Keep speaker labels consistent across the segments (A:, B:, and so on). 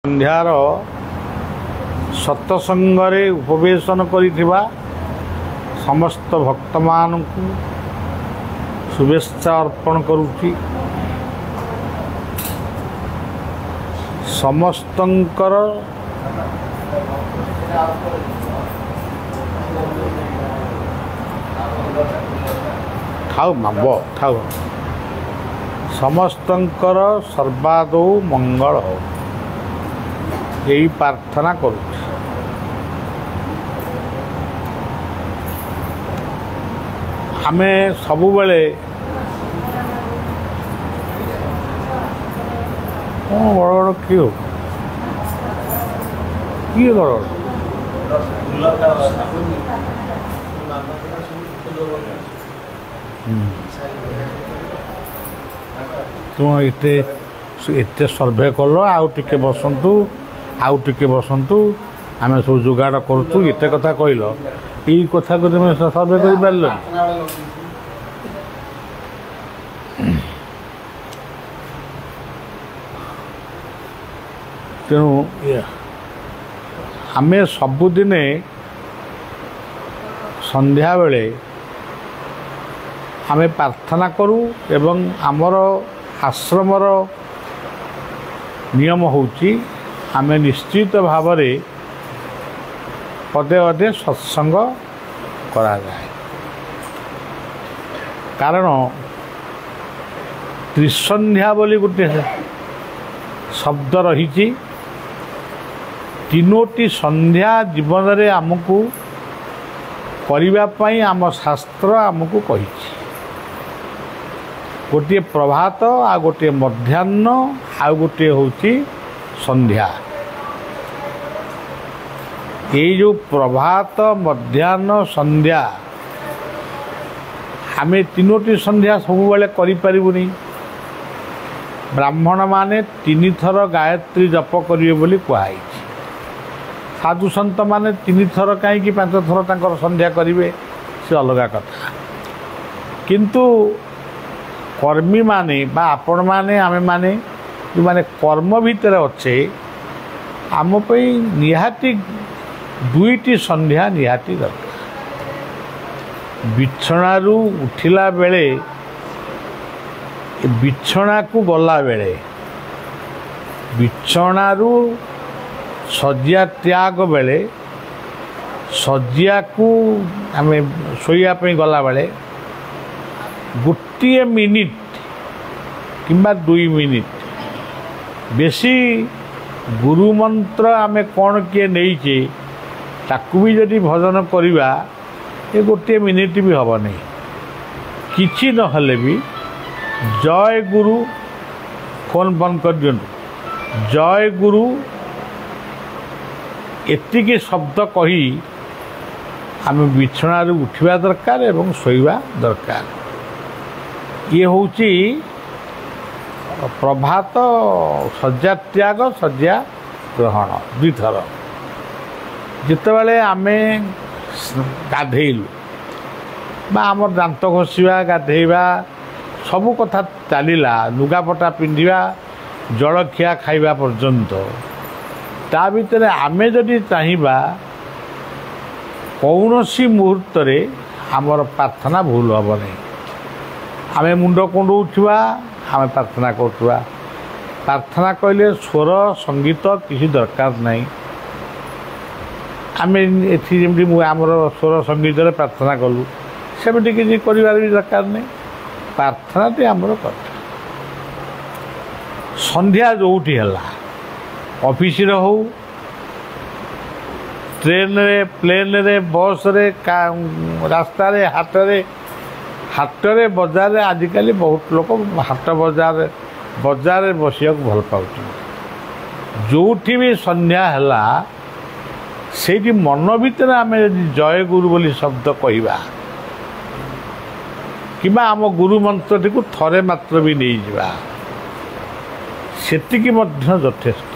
A: ସନ୍ଧ୍ୟାର ସତସଙ୍ଗରେ ଉପବେଶନ କରିଥିବା ସମସ୍ତ ଭକ୍ତମାନଙ୍କୁ शुभेच्छा अर्पण करुच्ची। समस्तंकर ठाऊ समस्तंकर सर्वादौ मंगल हो यही प्रार्थना करुच्ची। आमे सबुबले बड़ बड़ किए किए बड़ तुम एते सर्वे कल आउ टिके बसंतु आम सब जुगाड़ करूँ एत कथा कहल यही कथा को तुम सर्वे कर पार तेणु आम सबुदिने संध्या बेले आम प्रार्थना करूँ एवं आमर आश्रमर नियम होची आम निश्चित भाव पदे पदे सत्संग करा जाए। कारण त्रिसंध्या बोली गोटे शब्द रही तीनोटी संध्या जीवन में आमको करने आम शास्त्र आमको कही गोटे प्रभात आ गोटे मध्याह्न आ गोटे होची संध्या। ये जो प्रभात मध्याह्न संध्या आम तीनोटी संध्या सब बेले करें। ब्राह्मण माने 3 थर गायत्री जप करिवे बोली कहई। साधु संत माने 3 थर कहीं 5 थर तांकर संध्या करिवे से अलग कथा। किंतु कर्मी माने बा आपण माने आमे माने जो माने कर्म भीतर अच्छे आम पई निहाती 2टी संध्या निहाती दरकार। बिछणारू उठिला बेले बिछणा को गला बेले बिछणारू शज्या त्याग बेले शज्या को आम शोया गला बेले गोटे मिनिट किंबा 2 मिनिट बेसी गुरु मंत्र आम कौन किए नहीं ताकू भी जदि भजन करवा ये गोटे मिनिट भी हम नहीं किछि नहले भी जय गुरु फोन बंद कर दियो जय गुरु एतिकी शब्द कही आम बिछणार उठा दरकार एवं शोवा दरकार। ये होची प्रभात शज्या त्याग शज्या ग्रहण 2 थर जितेबाला आम गाधेलु बा आमर दांत घषा गाधेवा सबू कथा चलला लुगापटा पिंधा जलखिया खाइबा पर्यंत ता भीतर आमे जदि चाहिबा कौनसी मुहूर्त रे आमर प्रार्थना भूल हम नहीं। आमे मुंड कुंडौवा आमे प्रार्थना करथुवा प्रार्थना कहले स्वर संगीत किसी दरकार नहीं। आमे एथि जेमति आमर स्वर संगीत रे प्रार्थना कलु सेमति किसी करिवार भी दरकार नहीं। प्रार्थना टी आमर कथा संध्या जोठी हला ऑफिस रे हो ट्रेन रे प्लेन रे बस रे रास्ता रे हाट रे बाजार रे आजिकल बहुत लोग हाट बाजार रे बसिया भल पाउछ। जोठी भी संध्या हला से मन भीतर आम जय गुरु बोली शब्द कहवा कि आम गुरु मंत्र टी थरे मात्र भी नहीं जावा सेतिकी मध्य यथेष्ट।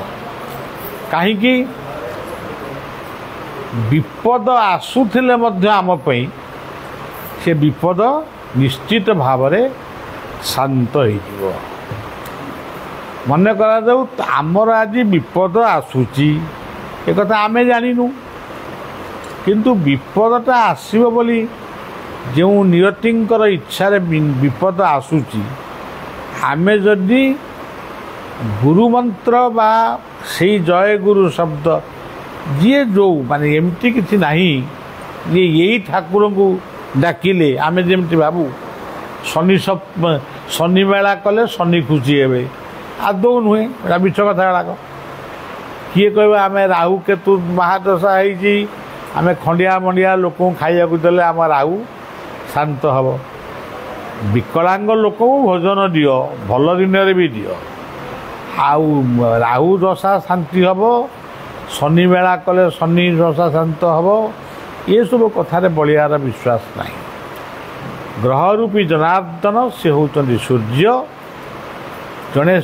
A: कहीं विपद आसुथिले मध्य आम पई से विपद निश्चित भाव शांत हो ମନେ କରାଯାଉ ଆମର ଆଜି ବିପଦ ଆସୁଛି ଏକଥା ଆମେ ଜାଣିନୁ, କିନ୍ତୁ ବିପଦଟା ଆସିବ ବୋଲି ଯେଉଁ ନିୟତିଙ୍କର ଇଚ୍ଛାରେ ବିପଦ ଆସୁଛି, ଆମେ ଯଦି ଗୁରୁମନ୍ତ୍ର ବା ସେଇ ଜୟ ଗୁରୁ ଶବ୍ଦ ଯିଏ ଯେଉଁ ମାନେ ଏମିତି କିଛି ନାହିଁ ଯେ ଏଇ ଠାକୁରଙ୍କୁ ଡାକିଲେ ଆମେ ଯେମିତି ଭାବୁ ଶନି ମେଳା କଲେ ଶନି ଖୁସି ହେବେ, ଆଦୌ ନୁହେଁ, ଏଟା ମିଛ କଥା ଗୁଡ଼ାକ। କିଏ କହିବ ଆମେ ରାହୁ କେତୁ ମହାଦଶା ହେଇଛି, ଆମେ ଖଣ୍ଡିଆ ମଣ୍ଡିଆ ଲୋକଙ୍କୁ ଖାଇବାକୁ ଦେଲେ ଆମ ରାହୁ ଶାନ୍ତ ହେବ। ବିକଳାଙ୍ଗ ଲୋକଙ୍କୁ ଭୋଜନ ଦିଅ, ଭଲ ଦିନରେ ବି ଦିଅ, ଆଉ ରାହୁ ଦଶା ଶାନ୍ତି ହେବ, ଶନି ମେଳା କଲେ ଶନି ଦଶା ଶାନ୍ତ ହେବ, ଏସବୁ କଥାରେ ବଳିଆର ବିଶ୍ୱାସ ନାହିଁ। ଗ୍ରହରୂପୀ ଜନାର୍ଦ୍ଦନ ସେ ହେଉଛନ୍ତି ସୂର୍ଯ୍ୟ। ଜଣେ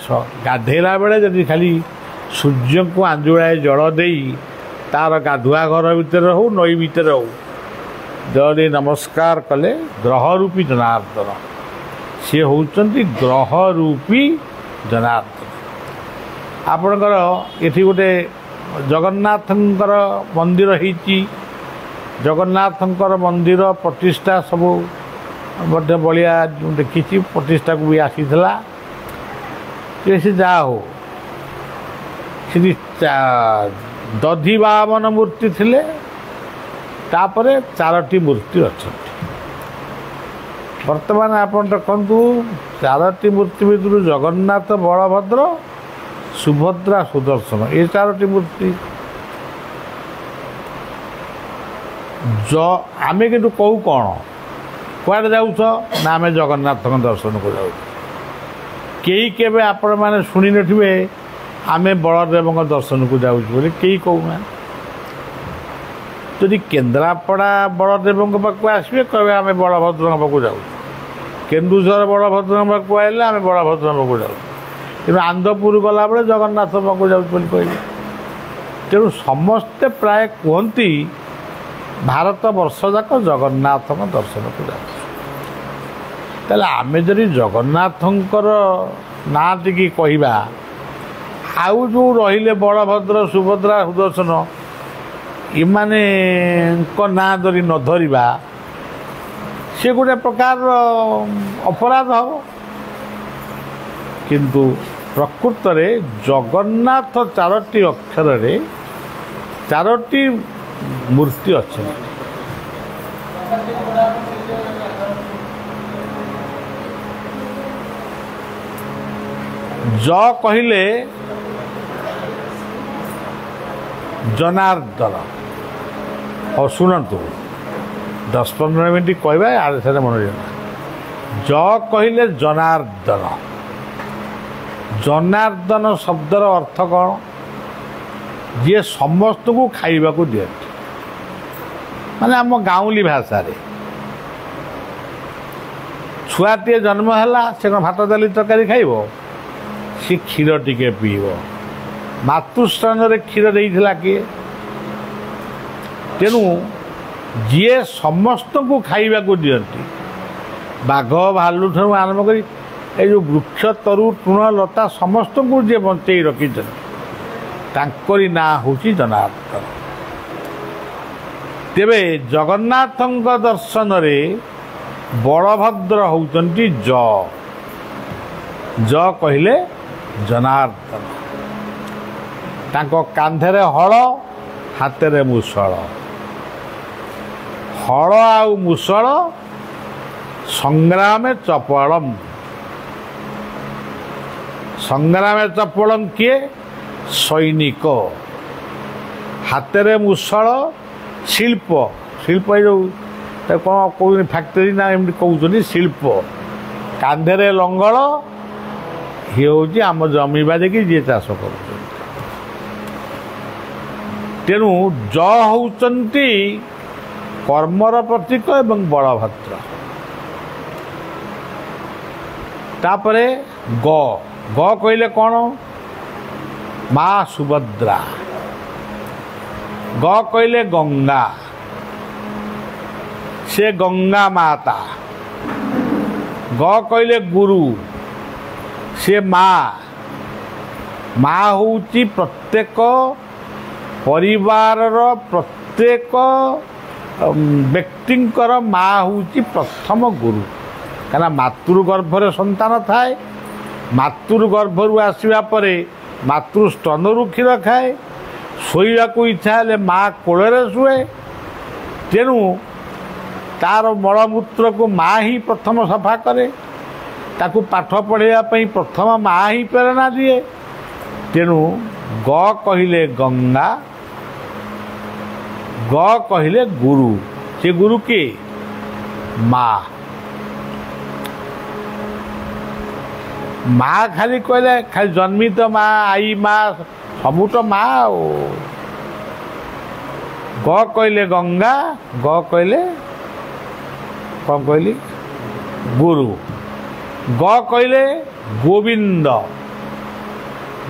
A: ଗାଧେଇଲା ବେଳେ ଯଦି ଖାଲି ସୂର୍ଯ୍ୟଙ୍କୁ ଆଞ୍ଜୁଳାଏ ଜଳ ଦେଇ ତା'ର ଗାଧୁଆ ଘର ଭିତରେ ହେଉ ନଈ ଭିତରେ ହେଉ ଜଳ ଦେଇ ନମସ୍କାର କଲେ ଗ୍ରହରୂପୀ ଜନାର୍ଦ୍ଦନ ସିଏ ହେଉଛନ୍ତି ଗ୍ରହରୂପୀ ଜନାର୍ଦ୍ଦନ। ଆପଣଙ୍କର ଏଠି ଗୋଟେ ଜଗନ୍ନାଥଙ୍କର ମନ୍ଦିର ହେଇଛି, ଜଗନ୍ନାଥଙ୍କର ମନ୍ଦିର ପ୍ରତିଷ୍ଠା ସବୁ ମଧ୍ୟ ବଳିଆ ଦେଖିଛି, ପ୍ରତିଷ୍ଠାକୁ ବି ଆସିଥିଲା। ସେ ଯାହା ହଉ ସେଠି ଦଧିବାମନ ମୂର୍ତ୍ତି ଥିଲେ, ତାପରେ 4ଟି ମୂର୍ତ୍ତି ଅଛନ୍ତି। ବର୍ତ୍ତମାନ ଆପଣ ଦେଖନ୍ତୁ 4ଟି ମୂର୍ତ୍ତି ଭିତରୁ ଜଗନ୍ନାଥ, ବଳଭଦ୍ର, ସୁଭଦ୍ରା, ସୁଦର୍ଶନ, ଏ 4ଟି ମୂର୍ତ୍ତି। ଆମେ କିନ୍ତୁ କହୁ କ'ଣ, କୁଆଡ଼େ ଯାଉଛ ନା ଆମେ ଜଗନ୍ନାଥଙ୍କ ଦର୍ଶନକୁ ଯାଉଛୁ। କେହି କେବେ ଆପଣମାନେ ଶୁଣିନଥିବେ ଆମେ ବଳଦେବଙ୍କ ଦର୍ଶନକୁ ଯାଉଛୁ ବୋଲି, କେହି କହୁନାହାନ୍ତି। ଯଦି କେନ୍ଦ୍ରାପଡ଼ା ବଳଦେବଙ୍କ ପାଖକୁ ଆସିବେ କହିବେ ଆମେ ବଳଭଦ୍ରଙ୍କ ପାଖକୁ ଯାଉଛୁ, କେନ୍ଦୁଝର ବଳଭଦ୍ରଙ୍କ ପାଖକୁ ଆସିଲେ ଆମେ ବଳଭଦ୍ରଙ୍କ ପାଖକୁ ଯାଉଛୁ, କିନ୍ତୁ ଆନ୍ଦପୁର ଗଲାବେଳେ ଜଗନ୍ନାଥ ପାଖକୁ ଯାଉଛୁ ବୋଲି କହିବେ। ତେଣୁ ସମସ୍ତେ ପ୍ରାୟ କୁହନ୍ତି ଭାରତ ବର୍ଷ ଯାକ ଜଗନ୍ନାଥଙ୍କ ଦର୍ଶନକୁ ଯାଉଛୁ। ତାହେଲେ ଆମେ ଯଦି ଜଗନ୍ନାଥଙ୍କର ନାଁ ଟିକେ କହିବା, ଆଉ ଯେଉଁ ରହିଲେ ବଳଭଦ୍ର, ସୁଭଦ୍ରା, ସୁଦର୍ଶନ, ଏମାନଙ୍କ ନାଁ ଯଦି ନ ଧରିବା ସେ ଗୋଟେ ପ୍ରକାରର ଅପରାଧ ହେବ। କିନ୍ତୁ ପ୍ରକୃତରେ ଜଗନ୍ନାଥ 4ଟି ଅକ୍ଷରରେ 4ଟି ମୂର୍ତ୍ତି ଅଛନ୍ତି। ଜ କହିଲେ ଜନାର୍ଦ୍ଦନ। ହଉ ଶୁଣନ୍ତୁ, 10-15 ମିନିଟ୍ କହିବା, ଆଡ଼େ ସାଡ଼େ ମନେ ରହିବ। ଜ କହିଲେ ଜନାର୍ଦ୍ଦନ। ଜନାର୍ଦ୍ଦନ ଶବ୍ଦର ଅର୍ଥ କ'ଣ? ଯିଏ ସମସ୍ତଙ୍କୁ ଖାଇବାକୁ ଦିଅନ୍ତି, ମାନେ ଆମ ଗାଉଁଲି ଭାଷାରେ ଛୁଆଟିଏ ଜନ୍ମ ହେଲା, ସେ କ'ଣ ଭାତ ଡାଲି ତରକାରୀ ଖାଇବ? ସେ କ୍ଷୀର ଟିକେ ପିଇବ। ମାତୃସ୍ଥାନରେ କ୍ଷୀର ଦେଇଥିଲା କିଏ? ତେଣୁ ଯିଏ ସମସ୍ତଙ୍କୁ ଖାଇବାକୁ ଦିଅନ୍ତି, ବାଘ ଭାଲୁଠାରୁ ଆରମ୍ଭ କରି ଏ ଯେଉଁ ବୃକ୍ଷ ତରୁ ତୃଣ ଲତା ସମସ୍ତଙ୍କୁ ଯିଏ ବଞ୍ଚେଇ ରଖିଛନ୍ତି, ତାଙ୍କରି ନାଁ ହେଉଛି ଜନାର୍ଦ୍ଦନ। ତେବେ ଜଗନ୍ନାଥଙ୍କ ଦର୍ଶନରେ ବଳଭଦ୍ର ହେଉଛନ୍ତି ଜ। ଜ କହିଲେ ଜନାର୍ଦ୍ଦନ। ତାଙ୍କ କାନ୍ଧରେ ହଳ, ହାତରେ ମୁଷଳ। ହଳ ଆଉ ମୁଷଳ ସଂଗ୍ରାମେ ଚପଳମ୍। ସଂଗ୍ରାମେ ଚପଳମ୍ କିଏ? ସୈନିକ। ହାତରେ ମୁଷଳ ଶିଳ୍ପ। ଶିଳ୍ପ ଏ ଯେଉଁ କ'ଣ କହୁଛନ୍ତି ଫ୍ୟାକ୍ଟରୀ ନା ଏମିତି କହୁଛନ୍ତି, ଶିଳ୍ପ। କାନ୍ଧରେ ଲଙ୍ଗଳ, ଇଏ ହେଉଛି ଆମ ଜମିବାଡ଼ିକି ଯିଏ ଚାଷ କରୁଛନ୍ତି। ତେଣୁ ଜ ହେଉଛନ୍ତି କର୍ମର ପ୍ରତୀକ ଏବଂ ବଳଭଦ୍ର। ତାପରେ ଗ। ଗ କହିଲେ କ'ଣ? ମା ସୁଭଦ୍ରା। ଗ କହିଲେ ଗଙ୍ଗା। ସେ ଗଙ୍ଗା ମାତା। ଗ କହିଲେ ଗୁରୁ। ସେ ମା। माँ होउची प्रत्येक परिवार प्रत्येक व्यक्तिंकर माँ होउची प्रथम गुरु कहीं मातृगर्भर संतान थाए मातृगर्भर आसवा पर मातृस्तनरू क्षीर खाए शोवा को इच्छा है माँ कोଳରେ शुए तेणु तार मलमूत्र को माँ ही प्रथम सफा करे ताकू पाठ पढ़ाई प्रथम माँ ही प्रेरणा दिए तेणु ग कहले गंगा ग कहले गुरु से गुरु के माँ माँ खाली कहले खाली जन्मित तो माँ आई माँ सबू तो माँ ग कहले गंगा ग कहले कौन कहली गुरु ग कहले गोविंद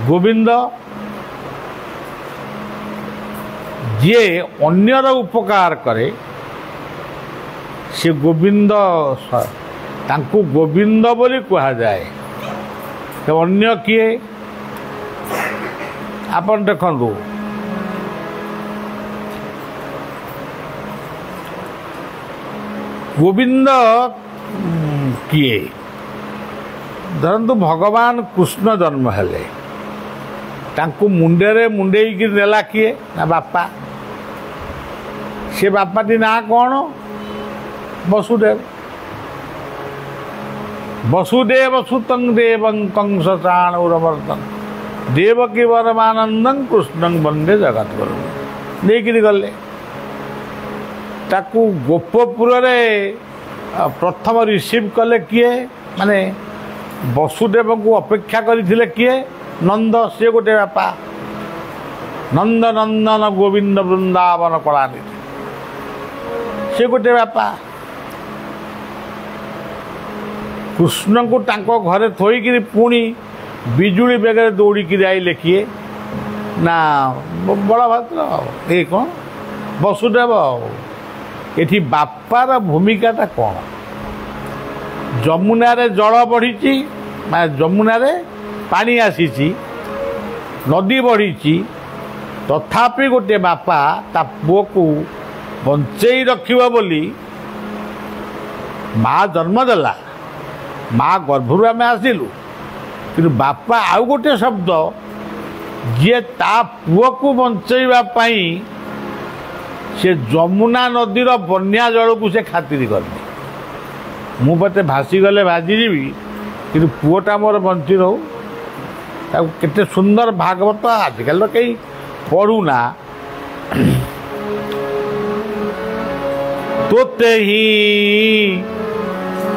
A: गोविंद जे अन्यर उपकार करे से गोविंद तांकु गोविंद बोली कहा जाए तो अन्य किए आपन देखंतु गोविंद किए धरतु भगवान कृष्ण जन्म हेले तांकु मुंडे मुंडे नेला किए ना बापा से बापाटी ना कौन वसुदेव वसुदेव सुतं देवं कंस चाणूरमर्दन देवकी परमानंदं कृष्णं वंदे जगतगुरु लेकिन गले ताकू गोपपुर रे प्रथम रिसीव कले किए माने वसुदेव को अपेक्षा करथिले किए नंद से गोटे बापा नंद नंदन गोविंद वृंदावन कलानी से गोटे बापा कृष्ण को तांको घरे थोईकि पुणी बिजुली बेगे दौड़िकी आइले किए ना बलभद्र ये कौन वसुदेव एठी बापार भूमिकाटा कौन जमुना रे जल बढ़ी जमुना रे पानी आसी नदी बढ़ी तथापि गोटे बापा ता पुओ को बंचई रखिब बोली माँ जन्म देला माँ गर्भरू आम आसिलु कि बापा आउ गोटे शब्द जी ता पुओ को बंचैवा पाई से जमुना नदीर बन्या जल को से खातिर करनी मु पते भासी गले भाजीजी कि पुओटा मोर बंची रहू केते सुंदर भागवत आजिकल तो कहीं पढ़ुना तोते ही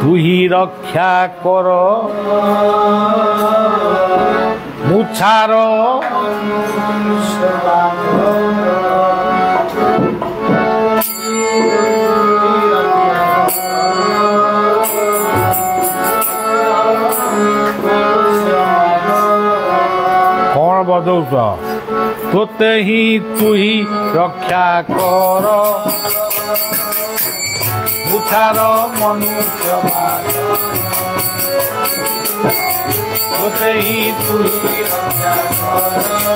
A: तू ही रक्षा कर मुछार कौन बदौच तोते ही तू ही रक्षा कर मुछार मनुष्य तोते ही तू ही रक्षा कर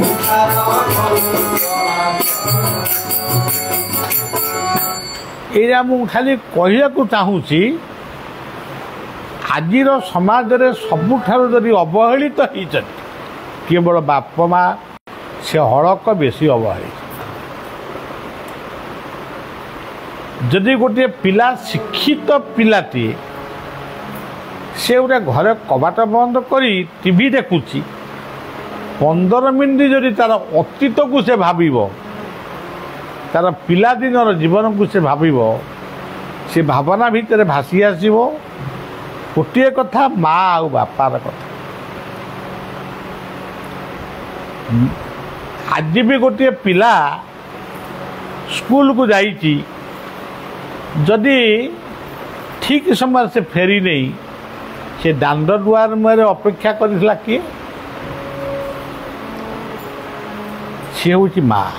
A: मुछार मनुष्य मु खाली कहला चाहूँगी आजिर समाज रे सबुठार जदि अवहेलित होती केवल बाप माँ से हड़क बेसी अवहेलित जदि गोटे पिला शिक्षित पिलाटी से गोटे घरे कबाट बंद करी टीवी देखुची 15 मिनिट जदि तार अतीत को से भाविब तार पिलादिनर जीवन को से भाविब से भावना भितर भासी आसिब गोटे कथा माँ आ बापार कथा आज भी गोटे पिला स्कूल को जाइची जदि ठीक समय से फेरी नहीं से दांड दुआर मुहर अपेक्षा करथिला किए सी हूँ माँ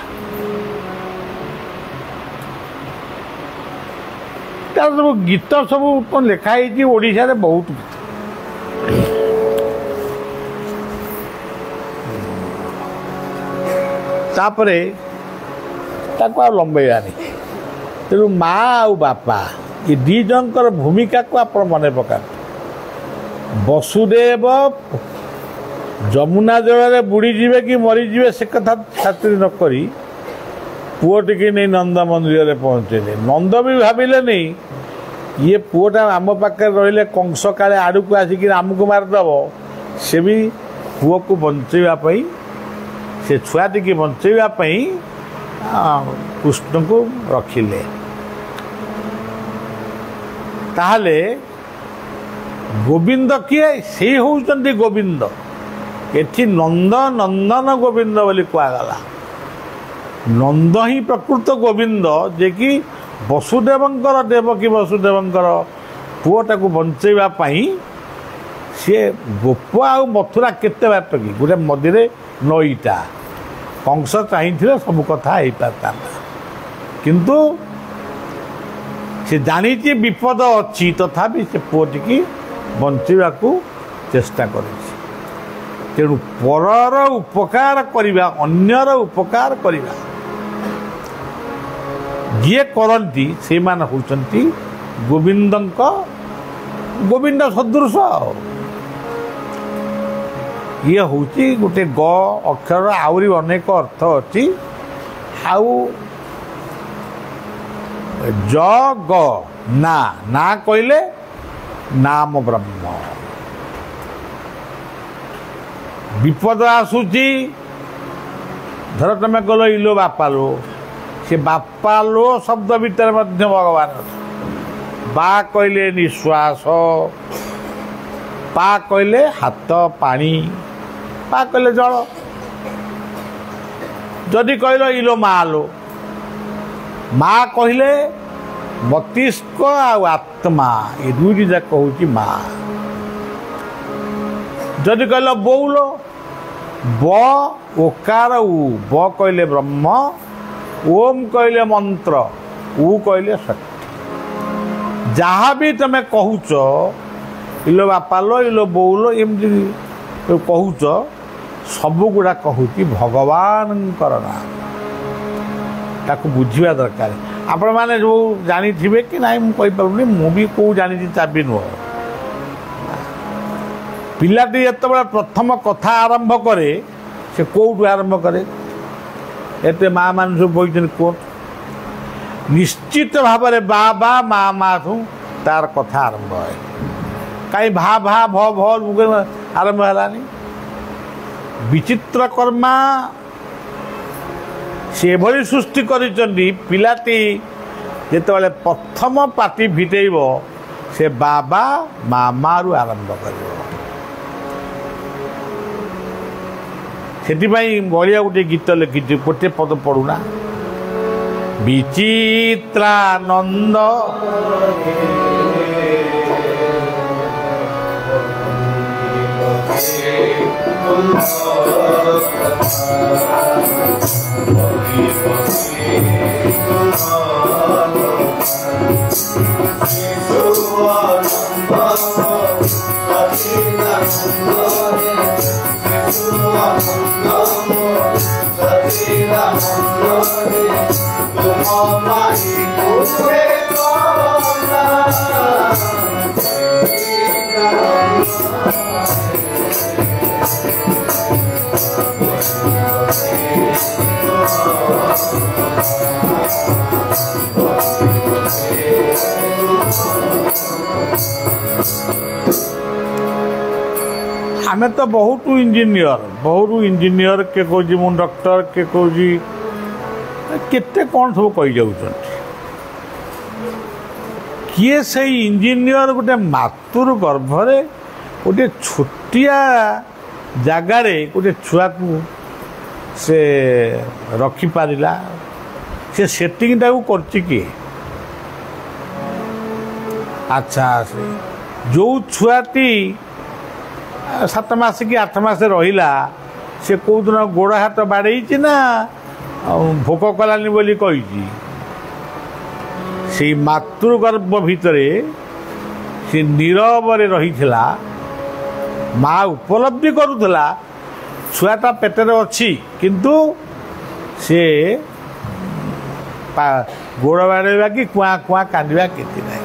A: तार सब गीत सब लिखाई ओडिशा रे बहुत तापरे ताको आ लंबेयानी तेणु माँ आउ बापा ये दी जनकर भूमिका को आप मन पका वसुदेव जमुना जल बुड़ी जीवे कि मरीजे से कथा खातिर नक पुओ टी नहीं नंद मंदिर पहुँचेले नंद भी भाविले नहीं ये पुओटा आम पाखे रही कंस काले आड़ को आसिक आमको मारिदेव से भी पुओ को बंचाई से छुआटी की बंचाई कृष्ण को रखिले ताहले गोविंद किए से होउचंती गोविंद एठी नंद नंदन गोविंद बोली कहगला नंद ही प्रकृत गोविंद जे कि वसुदेवंकर देवकी वसुदेवंकर पुओटा को बंचाई सी गोप आ मथुरा केते बाट कि गोटे मदिरे नईटा कंस चाहिए सब कथा हो पाता किंतु से जानी विपद अच्छी तथापि से पुओटी की बंचा चेष्टा कर तेणु परर उपकार करवा अन्यर उपकार करवा जी करती से मान होती गोविंद गोविंद सदृश ये हूँ गोटे ग अक्षर आहरी अनेक अर्थ अच्छी आउ ज ग ना ना कहले नाम ब्रह्म विपद आसूची धर तुम कल इलो बापा लो से बापा लो शब्द भितर मध्य भगवान बा कहले निश्वास पा कहले हाथ पानी पा कहले जल जदि कहल इलो माँ लो माँ कहले मस्तिष्क आत्मा ये दुईटी जाक हूँ माँ जदि कहल बौल ब ओकार उ ब कहले ब्रह्म ओम कहले मंत्र उ कहले शक्ति जहाँ भी तुम कहूच इलो बापा लो इलो बौल एमती कहूच सब गुड़ा कहूँ भगवान नाम ताकू बुझा दरकार आपण मैंने जो जानी थे कि ना मुझे मुझे कौ जानी चाबी नुह पिलाटी जो प्रथम कथा आरंभ करे से कौटू आरंभ करे एत माँ मान सब बही कौन निश्चित भाव में बा बा माँ माँ ठू तार कथा आरंभ है कहीं भा भा भ भ आरंभ है विचित्र कर्मा से भली सृष्टि करिचंदी पिलाटी जेतेबेले प्रथम पाटी भिटेइब से बाबा मामा रु आरंभ करिवो सेटिपाई बलिया गोटे गीत लिखी गोटे पद पढ़ुना विचित्रानंद आमे तो बहुत इंजीनियर के कौन मु डॉक्टर के कौन केते कौन सब कही जाऊँ किए से इंजीनियर गोटे मातुर गर्भरे गोटे छोटिया जगार गोटे छुआ को से रखी पारिला से सेटिंग टाइम करछि कि अच्छा से जो छुआटी 7 मास कि 8 मास रहिला से कौ दिन गोड़ हाथ बाड़े ना भोक कलानी बोली कही से मातृगर्भ भितरे से नीरव रही माँ उपलब्धि करुला छुआटा पेटर अच्छी किंतु ସେ ଗୋଡ଼ ବାଡ଼େଇବା କି କୁଆଁ କୁଆଁ କାନ୍ଦିବା କିଛି ନାହିଁ।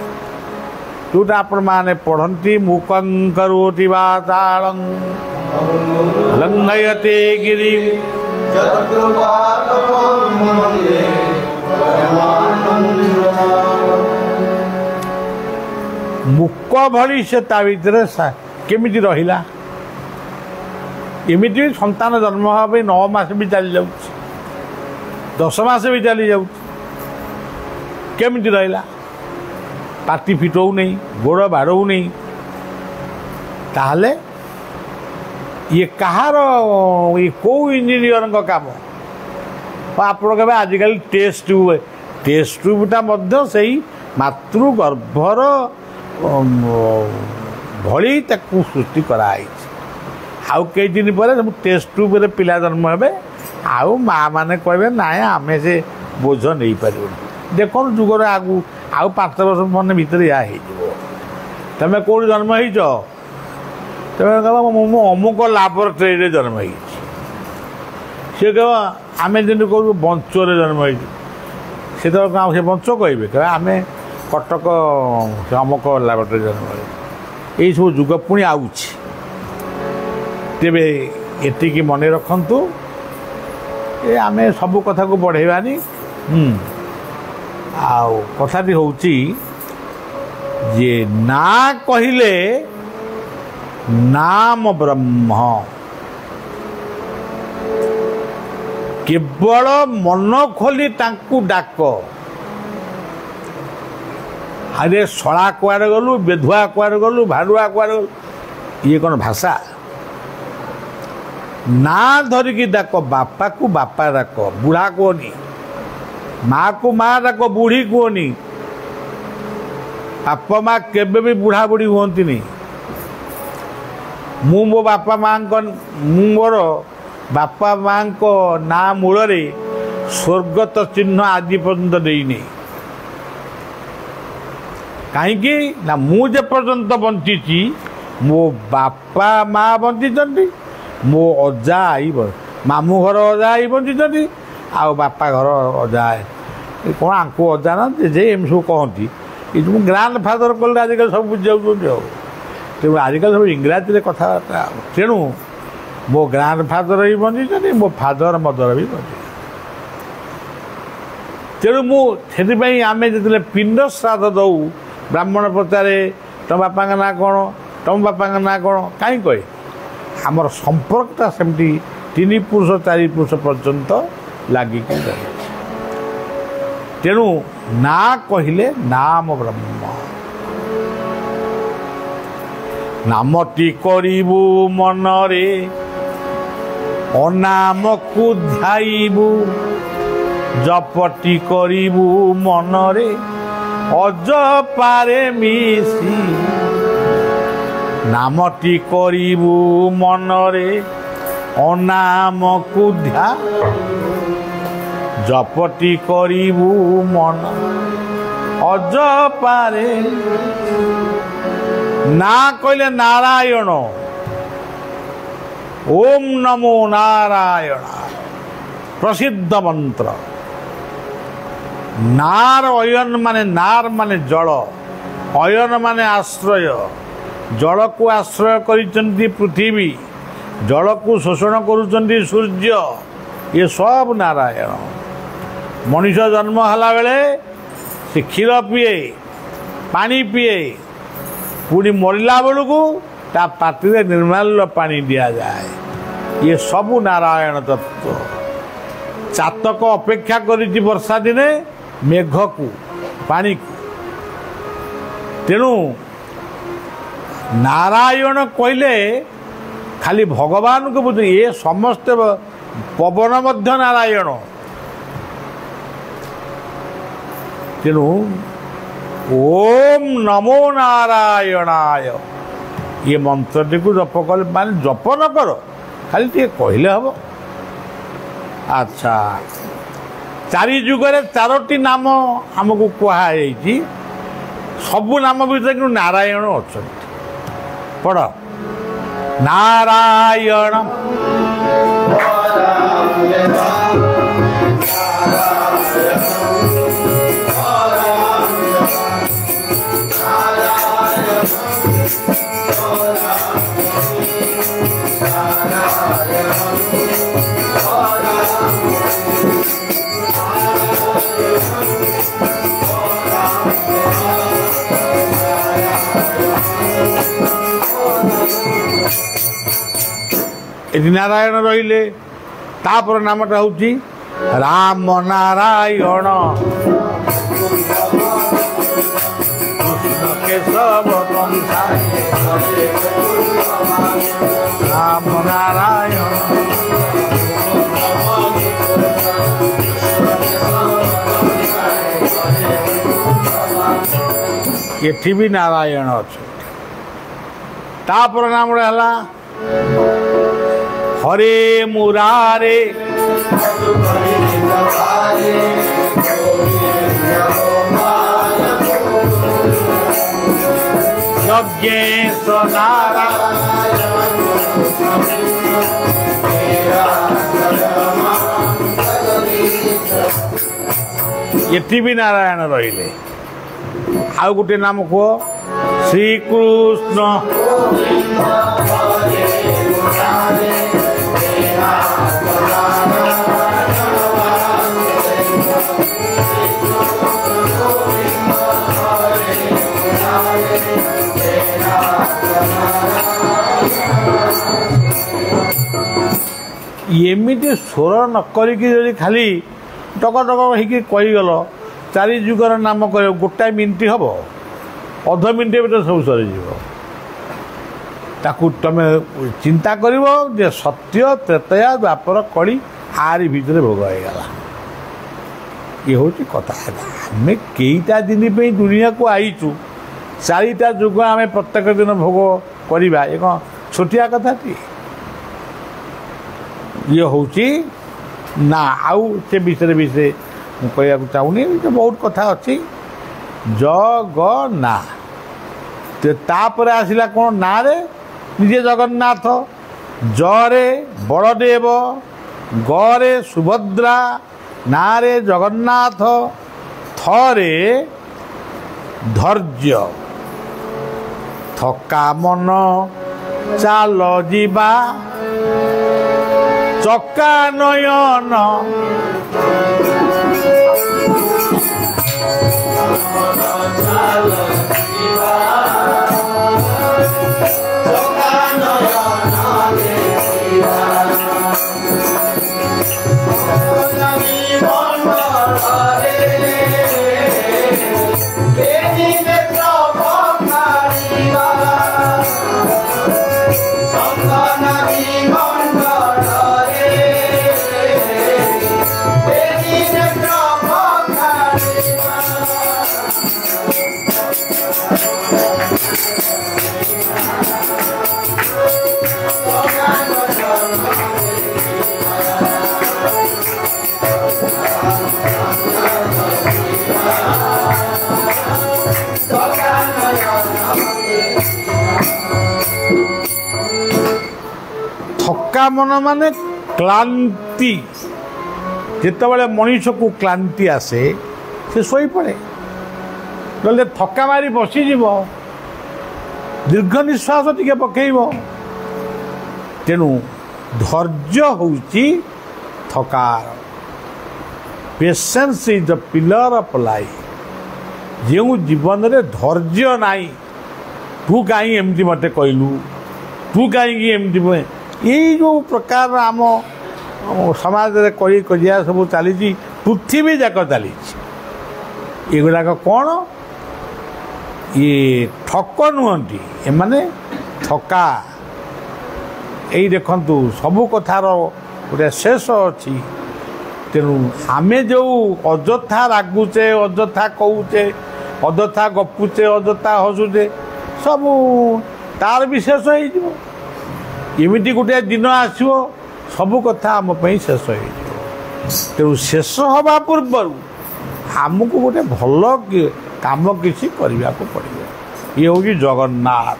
A: ଯେଉଁଟା ଆପଣମାନେ ପଢ଼ନ୍ତି ମୁକଂ କରୋତି ବାଚାଳଂ ଲଙ୍ଘୟତେ ଗିରି ମୁକ ଭଳି ସେ ତା ଭିତରେ କେମିତି ରହିଲା? ଏମିତି ବି ସନ୍ତାନ ଜନ୍ମ ହେବା ପାଇଁ 9 ମାସ ବି ଚାଲିଯାଉଛି, 10 ମାସ ବି ଚାଲିଯାଉଛି। କେମିତି ରହିଲା? ପାଟି ଫିଟଉ ନେଇ, ଗୋଡ଼ ବାଡ଼ଉ ନେଇ। ତାହେଲେ ଇଏ କାହାର, ଇଏ କେଉଁ ଇଞ୍ଜିନିୟରଙ୍କ କାମ? ଆପଣ କେବେ ଆଜିକାଲି ଟେଷ୍ଟ ଟ୍ୟୁବ୍ଟା ମଧ୍ୟ ସେଇ ମାତୃଗର୍ଭର ଭଳି ତାକୁ ସୃଷ୍ଟି କରାହେଇଛି। ଆଉ କେଇଦିନ ପରେ ସବୁ ଟେଷ୍ଟ ଟ୍ୟୁବ୍ରେ ପିଲା ଜନ୍ମ ହେବେ। ଆଉ ମାଆ ମାନେ କହିବେ ନାଇଁ ଆମେ ସେ ବୋଝ ନେଇପାରିବୁନି। ଦେଖନ୍ତୁ ଯୁଗରେ ଆଗକୁ ଆଉ 5 ବର୍ଷ ମାନେ ଭିତରେ ଏହା ହେଇଯିବ। ତମେ କେଉଁଠି ଜନ୍ମ ହେଇଛ? ତମେ କହିବ ମୁଁ ଅମୁକ ଲାବୋରେଟୋରୀରେ ଜନ୍ମ ହେଇଛି। ସେ କହିବ ଆମେ ଯେମିତି କହୁଛୁ ବଞ୍ଚରେ ଜନ୍ମ ହେଇଛୁ। ସେ ତ ସେ ବଞ୍ଚ କହିବେ ଆମେ କଟକ ଅମୁକ ଲାବୋରେଟୋରୀ ଜନ୍ମ ହେଇଛୁ। ଏଇସବୁ ଯୁଗ ପୁଣି ଆଉଛି। ତେବେ ଏତିକି ମନେ ରଖନ୍ତୁ, ଏ ଆମେ ସବୁ କଥାକୁ ବଢ଼େଇବାନି। ଆଉ କଥାଟି ହେଉଛି ଯେ ନା କହିଲେ ନାମ ବ୍ରହ୍ମ, କେବଳ ମନ ଖୋଲି ତାଙ୍କୁ ଡାକ। ଆରେ ଶଳା କୁଆଡ଼େ ଗଲୁ, ବେଧୁଆ କୁଆଡ଼େ ଗଲୁ, ଭାଡ଼ୁଆ କୁଆଡ଼େ ଗଲୁ, ଇଏ କ'ଣ ଭାଷା? ନା ଧରିକି ଡାକ। ବାପାକୁ ବାପା ଡାକ, ବୁଢ଼ା କୁହନି। ମାଆକୁ ମା ଡାକ, ବୁଢ଼ୀ କୁହନି। ବାପା ମା କେବେ ବି ବୁଢ଼ା ବୁଢ଼ୀ ହୁଅନ୍ତିନି। ମୁଁ ମୋର ବାପା ମାଙ୍କ ନାଁ ମୂଳରେ ସ୍ୱର୍ଗତ ଚିହ୍ନ ଆଜି ପର୍ଯ୍ୟନ୍ତ ଦେଇନି। କାହିଁକି ନା ମୁଁ ଯେ ପର୍ଯ୍ୟନ୍ତ ବଞ୍ଚିଛି, ମୋ ବାପା ମା ବଞ୍ଚିଛନ୍ତି, ମୋ ଅଜା ଆଈ, ମାମୁଁ ଘର ଅଜା ଆଈ ବଞ୍ଚିଛନ୍ତି, ଆଉ ବାପା ଘର ଅଜା ଆଈ କ'ଣ ଆଙ୍କୁ ଅଜା ନା ଯେ ଏମିତି ସବୁ କହନ୍ତି। ଏ ଯେଉଁ ଗ୍ରାଣ୍ଡ ଫାଦର କଲେ ଆଜିକାଲି ସବୁ ବୁଝିଯାଉଛନ୍ତି। ଆଉ ତେଣୁ ଆଜିକାଲି ସବୁ ଇଂରାଜୀରେ କଥାବାର୍ତ୍ତା। ତେଣୁ ମୋ ଗ୍ରାଣ୍ଡ ଫାଦର ବି ବଞ୍ଚିଛନ୍ତି, ମୋ ଫାଦର ମଦର ବି ବଞ୍ଚିଛନ୍ତି। ତେଣୁ ମୁଁ ସେଥିପାଇଁ ଆମେ ଯେତେବେଳେ ପିଣ୍ଡ ଶ୍ରାଦ୍ଧ ଦେଉ, ବ୍ରାହ୍ମଣ ପଚାରେ ତମ ବାପାଙ୍କ ନାଁ କ'ଣ, ତମ ବାପାଙ୍କ ନାଁ କ'ଣ, କାହିଁ କହେ? ଆମର ସମ୍ପର୍କଟା ସେମିତି 3 ପୁରୁଷ 4 ପୁରୁଷ ପର୍ଯ୍ୟନ୍ତ ଲାଗିକି ରହିଛି। ତେଣୁ ନା କହିଲେ ନାମ ବ୍ରହ୍ମ। ନାମଟି କରିବୁ ମନରେ, ଅନାମକୁ ଧ୍ୟାଇବୁ। ଜପଟି କରିବୁ ମନରେ, ଅଜପାରେ ମିଶି। ନାମଟି କରିବୁ ମନରେ, ଅନାମକୁ ଜପଟି କରିବୁ ମନ ଅଜପାରେ। ନା କହିଲେ ନାରାୟଣ, ଓମ୍ ନମୋ ନାରାୟଣ ପ୍ରସିଦ୍ଧ ମନ୍ତ୍ର। ନାର ଅୟନ ମାନେ, ନାର ମାନେ ଜଳ, ଅୟନ ମାନେ ଆଶ୍ରୟ। ଜଳକୁ ଆଶ୍ରୟ କରିଛନ୍ତି ପୃଥିବୀ, ଜଳକୁ ଶୋଷଣ କରୁଛନ୍ତି ସୂର୍ଯ୍ୟ। ଏ ସବୁ ନାରାୟଣ। ମଣିଷ ଜନ୍ମ ହେଲା ବେଳେ ସେ କ୍ଷୀର ପିଏ, ପାଣି ପିଏ, ପୁଣି ମରିଲା ବେଳକୁ ତା ପାଟିରେ ନିର୍ମାଲ୍ୟ ପାଣି ଦିଆଯାଏ। ଇଏ ସବୁ ନାରାୟଣ ତତ୍ତ୍ୱ। ଚାତକ ଅପେକ୍ଷା କରିଛି ବର୍ଷା ଦିନେ ମେଘକୁ, ପାଣିକୁ। ତେଣୁ ନାରାୟଣ କହିଲେ ଖାଲି ଭଗବାନଙ୍କୁ ବୁଝ, ଏ ସମସ୍ତେ, ପବନ ମଧ୍ୟ ନାରାୟଣ। ତେଣୁ ଓମ୍ ନମୋ ନାରାୟଣାୟ ଏ ମନ୍ତ୍ରଟିକୁ ଜପ କଲେ, ମାନେ ଜପ ନ କର, ଖାଲି ଟିକେ କହିଲେ ହେବ। ଆଚ୍ଛା, 4 ଯୁଗରେ 4ଟି ନାମ ଆମକୁ କୁହାଯାଇଛି। ସବୁ ନାମ ଭିତରେ କିନ୍ତୁ ନାରାୟଣ ଅଛନ୍ତି। ପଢ଼। ନାରାୟଣ ଏଠି ନାରାୟଣ ରହିଲେ। ତାପରେ ନାମଟା ହେଉଛି ରାମ ନାରାୟଣ କୃଷ୍ଣ କେଶବ ରାମ ନାରାୟଣ। ଏଠି ବି ନାରାୟଣ ଅଛନ୍ତି। ତାପରେ ନାମଟା ହେଲା ହରେ ମୁରାରେ ଯଜ୍ଞେଶ ନାରାୟଣ। ଏଠି ବି ନାରାୟଣ ରହିଲେ। ଆଉ ଗୋଟେ ନାମ କୁହ ଶ୍ରୀକୃଷ୍ଣ। ଏମିତି ସ୍ୱର ନ କରିକି ଯଦି ଖାଲି ଟକ ଟକ ହେଇକି କହିଗଲ ଚାରି ଯୁଗର ନାମ କହିବ ଗୋଟାଏ ମିନିଟ୍ ହେବ, ଅଧ ମିନିଟ୍ ଭିତରେ ସବୁ ସରିଯିବ। ତାକୁ ତୁମେ ଚିନ୍ତା କରିବ ଯେ ସତ୍ୟ ତ୍ରେତୟା ଦ୍ୱାପର କଳି ଆରି ଭିତରେ ଭୋଗ ହେଇଗଲା। ଇଏ ହେଉଛି କଥା। ଆମେ କେଇଟା ଦିନ ପାଇଁ ଦୁନିଆକୁ ଆଇଛୁ, ଚାରିଟା ଯୁଗ ଆମେ ପ୍ରତ୍ୟେକ ଦିନ ଭୋଗ କରିବା, ଏ କ'ଣ ଛୋଟିଆ କଥାଟି? ଇଏ ହେଉଛି ନା। ଆଉ ସେ ବିଷୟରେ ମୁଁ କହିବାକୁ ଚାହୁଁନି, ବହୁତ କଥା ଅଛି। ଜଗନ୍ନାଥ। ତାପରେ ଆସିଲା କ'ଣ? ନାଁରେ ନିଜେ ଜଗନ୍ନାଥ, ଜରେ ବଳଦେବ, ଗରେ ସୁଭଦ୍ରା, ନାଁରେ ଜଗନ୍ନାଥ, ଥରେ ଧୈର୍ଯ୍ୟ, ଥକା ମନ ଚାଲ ଯିବା, ଚକା ନୟନ ଥକା ମନ ମାନେ କ୍ଳାନ୍ତି। ଯେତେବେଳେ ମଣିଷକୁ କ୍ଳାନ୍ତି ଆସେ ସେ ଶୋଇପଡ଼େ, ନହେଲେ ଥକା ମାରି ବସିଯିବ, ଦୀର୍ଘ ନିଶ୍ୱାସ ଟିକେ ପକାଇବ। ତେଣୁ ଧୈର୍ଯ୍ୟ ହେଉଛି ଥକାର। Patience is the pillar of life. ଯେଉଁ ଜୀବନରେ ଧୈର୍ଯ୍ୟ ନାହିଁ, ତୁ କାହିଁ ଏମିତି ମୋତେ କହିଲୁ, ତୁ କାହିଁକି ଏମିତି, ଏଇ ଯେଉଁ ପ୍ରକାର ଆମ ସମାଜରେ କଳି କଜିଆ ସବୁ ଚାଲିଛି, ପୃଥିବୀ ଯାକ ଚାଲିଛି। ଏଗୁଡ଼ାକ କ'ଣ? ଇଏ ଠକ ନୁହନ୍ତି, ଏମାନେ ଥକା। ଏଇ ଦେଖନ୍ତୁ, ସବୁ କଥାର ଗୋଟେ ଶେଷ ଅଛି। ତେଣୁ ଆମେ ଯେଉଁ ଅଯଥା ରାଗୁଛେ, ଅଯଥା କହୁଛେ, ଅଯଥା ଗପୁଛେ, ଅଯଥା ହସୁଛେ, ସବୁ ତାର ବି ଶେଷ ହେଇଯିବ। ଏମିତି ଗୋଟିଏ ଦିନ ଆସିବ ସବୁ କଥା ଆମ ପାଇଁ ଶେଷ ହେଇଯିବ। ତେଣୁ ଶେଷ ହେବା ପୂର୍ବରୁ ଆମକୁ ଗୋଟେ ଭଲ କାମ କିଛି କରିବାକୁ ପଡ଼ିବ। ଇଏ ହେଉଛି ଜଗନ୍ନାଥ।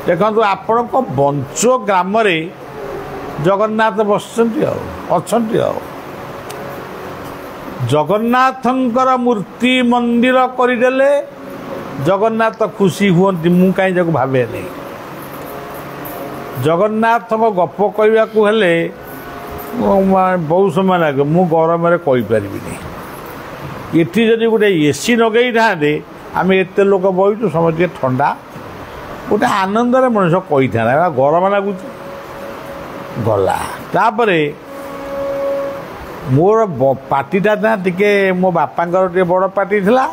A: ଦେଖନ୍ତୁ, ଆପଣଙ୍କ ବଞ୍ଚ ଗ୍ରାମରେ ଜଗନ୍ନାଥ ବସିଛନ୍ତି, ଆଉ ଅଛନ୍ତି। ଆଉ ଜଗନ୍ନାଥଙ୍କର ମୂର୍ତ୍ତି ମନ୍ଦିର କରିଦେଲେ ଜଗନ୍ନାଥ ଖୁସି ହୁଅନ୍ତି। ମୁଁ କାହିଁ ତାକୁ ଭାବେ ନାହିଁ। ଜଗନ୍ନାଥଙ୍କ ଗପ କହିବାକୁ ହେଲେ ବହୁତ ସମୟ ଲାଗେ, ମୁଁ ଗରମରେ କହିପାରିବିନି। ଏଠି ଯଦି ଗୋଟେ ଏସି ଲଗେଇଥାନ୍ତେ, ଆମେ ଏତେ ଲୋକ ବଇଛୁ, ସମସ୍ତେ ଟିକେ ଥଣ୍ଡା, ଗୋଟେ ଆନନ୍ଦରେ ମଣିଷ କହିଥାନ୍ତା। ଗରମ ଲାଗୁଛି, गला तापरे मोर पार्टीटा ना टिके मो बापांकर टे बड़ पार्टी थिला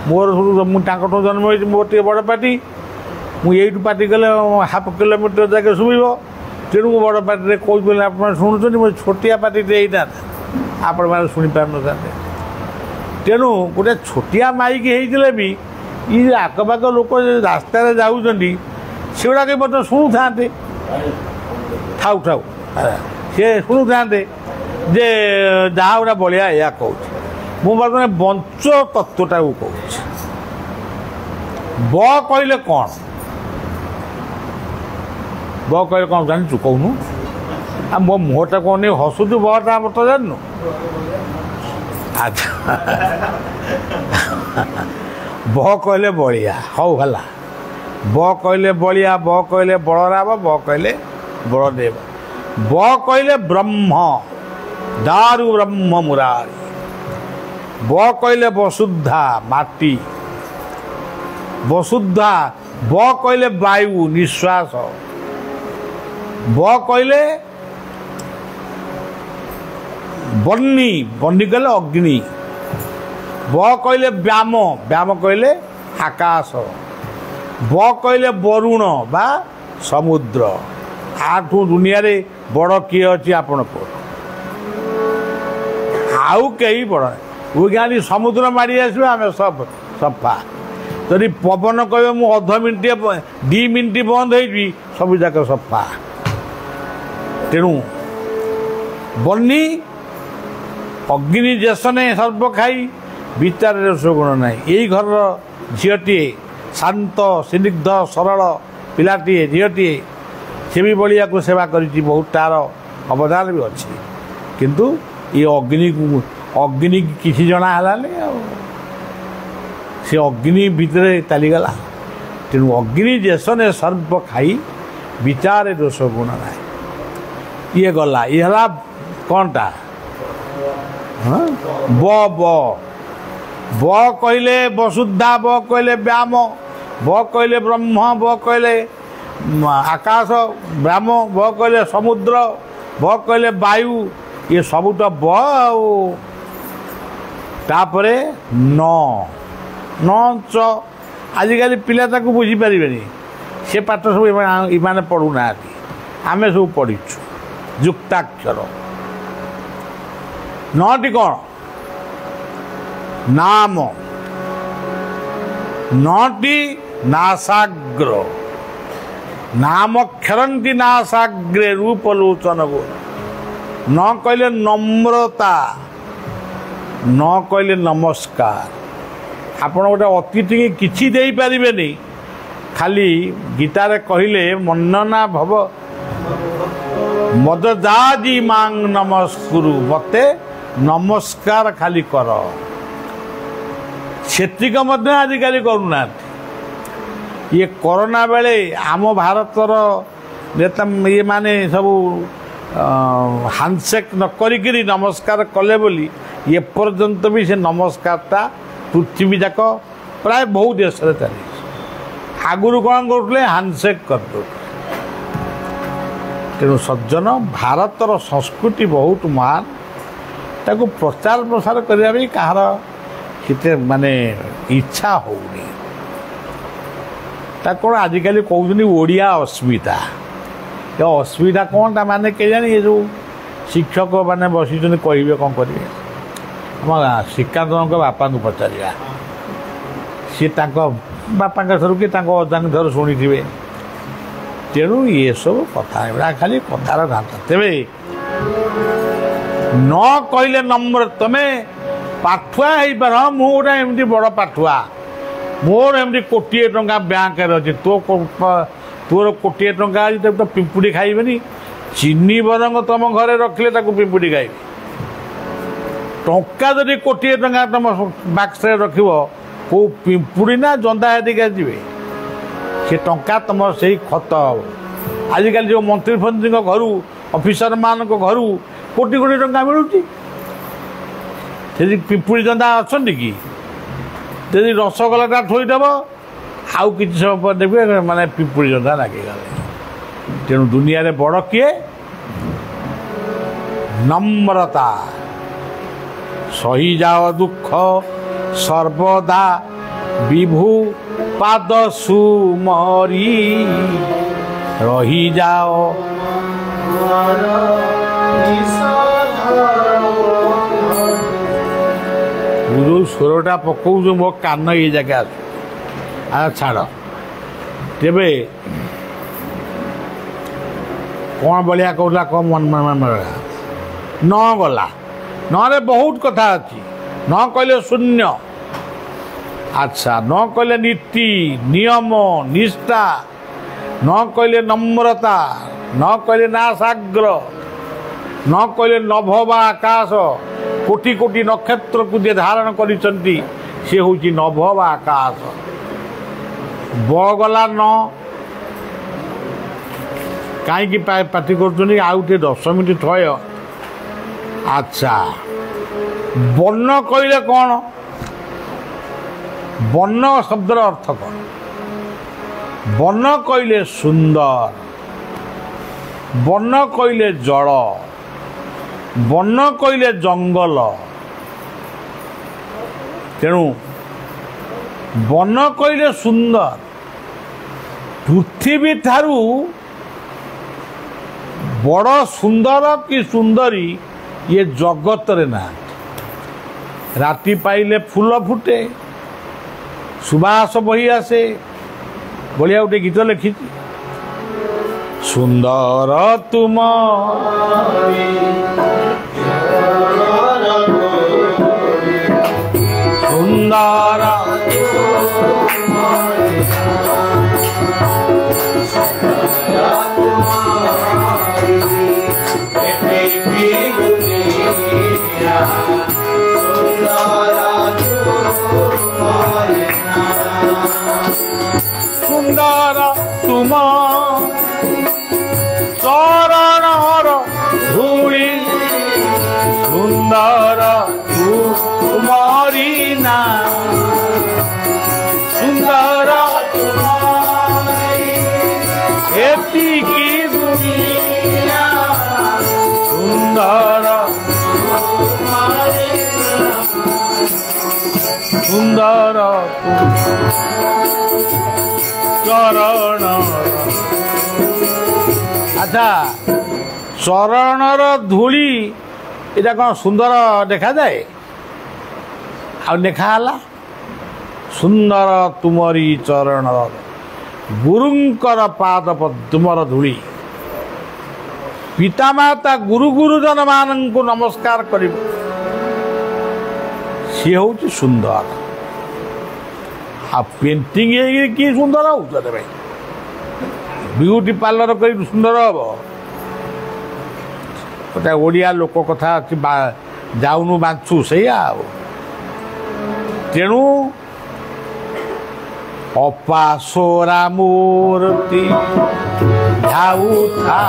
A: मोर मुझे जन्म हो मोर टे बड़ पार्टी मुझे पार्टी गले हाफ किलोमीटर जाके शुभ तेणु मो बड़ पार्टी कौन बोले आप शुणुं मो छोटिया पार्टी यही आपण मैंने शुणी पार न तेणु गोटे छोटिया माइक होते भी ये आखपाख लोक रास्त जाऊँच सेगुड़ा मतलब शुणु था ठाऊ ठाऊ सी शुणु था जे जहाँ गोटा बलिया या कौच मुझे बंच तत्वटा कहूँ ब कहले कौन ब कहले कौन जानचु कहूनु आ मो मुहटा कौन नहीं हसुचु बटा मत जाननु अच्छा ब कहले बलिया हौ हला ब कहले बलिया ब कहले बलराम ब कहले बलदेव ब कहले ब्रह्म दारु ब्रह्म मुरारी ब कहले वसुधा माटी वसुधा ब कहले वायु निश्वास ब कहले बन्नी बन्नी कहले अग्नि ब कहले व्याम व्याम कहले आकाश ब कहले वरुण बा समुद्र आठू दुनिया रे बड़ किए अच्छी आपण को आउ कई बड़ वैज्ञानिक समुद्र मारी आस आम सब सफा जदि पवन कह मु अध मिनिट 2 मिनिट बंद हो सब जाक सफा तेणु बन्नी अग्नि जेसने सर्व खाई विचार रसगुण ना यही घर झीटे शांत स्निग्ध सरल पिलाटीए झीटे से भी बलिया को सेवा करी बहुत तार अवदान भी अच्छी किंतु ये अग्नि किसी जना है से अग्नि भितर तालीगला तेणु अग्नि जेसने सर्व खाई विचार दोष गुण ना ये गला ये है कौनटा ब कहले वसुधा ब कहले व्याम ब कहले ब्रह्म ब कहले आकाश ब्राह्म ब कहले समुद्र ब कहले वायु ये सब तो ब तापरे न च आजिकल पिला ताको बुझी पारे से पाठ सब इमाने पढ़ुना आमे सब पढ़ीचु युक्ताक्षर नटी कौन नाम नटी नासाग्र नाम क्षरंती नासाग्रे रूपलोचन गो न कहले नम्रता न कहले नमस्कार आपण गोटे अतिथि की किछि दे पारिबेनी खाली गीतारे कहले मनना भव मददाजी मांग नमस्कुरु मते नमस्कार खाली कर सेतिक मध्य आजिकल करूना ये कोरोना बेले आम भारतर नेता ये माने सब हैंडशेक न करी नमस्कार कले बोली ये पर्यंत भी से नमस्कारटा पृथ्वी जाक प्राय बहुत देश चली आगुरी कौन करते हैंडशेक कर तेणु सज्जन भारतर संस्कृति बहुत महान ताको प्रचार प्रसार करने कहार किते माने इच्छा होनी कौन आजिकल कहते ओडिया अस्मिता ये अस्मिता कौन ता माने के जानी ये जो शिक्षक माने बसी कहे कौन करेंगे आम श्रीकांत बापा को पचारा सी बापा थरू कि अजा थर शुणी थे तेणु ये सब कथा खाली कथार ढांचा तेरे न कहले नम्र तमें पाठुआ हो पार मुझे एमती बड़ पाठुआ मोर एमती कोटिए टंका बैंक अच्छे तोर कोटिए टंका आज तो पिंपुड़ी खाइबेनी चीनी बरंग तुम घरे रखिले पिंपुड़ी खाइबे टंका जदि कोटिए टंका तुम बाक्स रख कौ पिंपुड़ी ना जंदा हेदिका जी से टंका तुम से खत आजिकल जो मंत्री फंत्री घर ऑफिसर मान घर कोटी कोटी टंका मिलूँ पिंपुड़ी जंदा अच्छा कि यदि रसगोलाटा थोईदेव आउ कि समय पर देखे माने पिंपुड़ी जंदा लगे तेणु दुनिया रे बड़ किए नम्रता सही जाओ दुख सर्वदा विभु पाद सुमरी रही जाओ जो स्वरटा पकाऊ मो कान ये जगह छाड़ तेरे कौन बलिया कहला कौन मन न गला न बहुत कथा अच्छी न कहले शून्य अच्छा न कहले नीति नियम निष्ठा न कहले नम्रता न कहले नासाग्र न कहले नभवा आकाश कोटि कोटि नक्षत्र को जे धारण करिसंती से होची नभवा आकाश बगला न कहीं पार्टी कर आउ 10 मिनट थय अच्छा वर्ण कहले कौन वर्ण शब्दर अर्थ कौन वर्ण कहले सुंदर वर्ण कहले जड़ वर्ण कहले जंगल तेणु वर्ण कहले सुंदर पृथ्वी ठारू बड़ सुंदर कि सुंदरी ये जगत रे ना राति पाइले फूल फुटे सुबास बही आसे बढ़िया गोटे गीत लिखी सुंदर तुम सुंदर सुंदर तुम चरणर धूली सुंदर तुमरी ना सुंदर एतिकी दुनिया सुंदर सुंदर चरण अच्छा चरणर धूली इटा कौन सुंदर देखा जाए आ देखाला सुंदर तुमरी चरण गुरुंकर पाद पद्मर धूली पितामाता गुरु गुरुजन मान को नमस्कार कर सी हूँ सुंदर आ पेंटिंग कि सुंदर हो भाई ब्यूटी पार्लर कर सुंदर हम गोटे ओडिया लोक कथा अच्छी जाऊनु बांचु से तेणु अपासोरा मूर्ति जाऊ था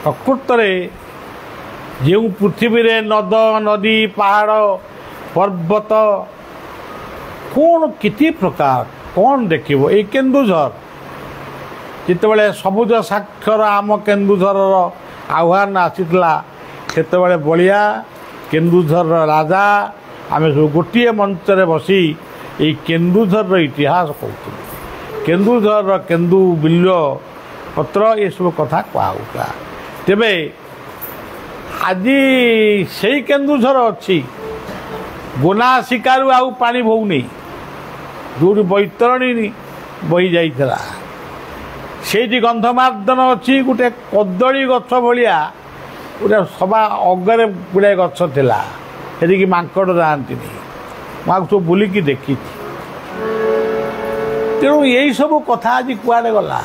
A: प्रकृत जो पृथ्वी रे नद नदी पहाड़ पर्वत कौन किति प्रकार कौन देखिबो ए केन्दुझर जितेबाला सबुज साक्षर आम केन्दुझर आह्वान आसीला सेतेबाला बलिया केन्दुझर राजा आमे सब गोटे मंचरे बसी ये केन्दुझर इतिहास कहते केन्दुझर केन्दु बिल्व पत्र ये सब कथा कहूला ତେବେ ଆଜି ସେଇ କେନ୍ଦୁଝର ଅଛି ଗୋନା ଶିକାରୁ ଆଉ ପାଣି ବୋହୁନି, ଯେଉଁଠି ବୈତରଣୀ ବହି ଯାଇଥିଲା ସେଇଠି ଗନ୍ଧମାର୍ଦ୍ଦନ ଅଛି। ଗୋଟେ କଦଳୀ ଗଛ ଭଳିଆ ଗୋଟେ ସବା ଅଗରେ ଗୁଡ଼ାଏ ଗଛ ଥିଲା, ସେଠିକି ମାଙ୍କଡ଼ ଯାଆନ୍ତିନି। ମୁଁ ଆକୁ ସବୁ ବୁଲିକି ଦେଖିଛି। ତେଣୁ ଏଇସବୁ କଥା ଆଜି କୁଆଡ଼େ ଗଲା?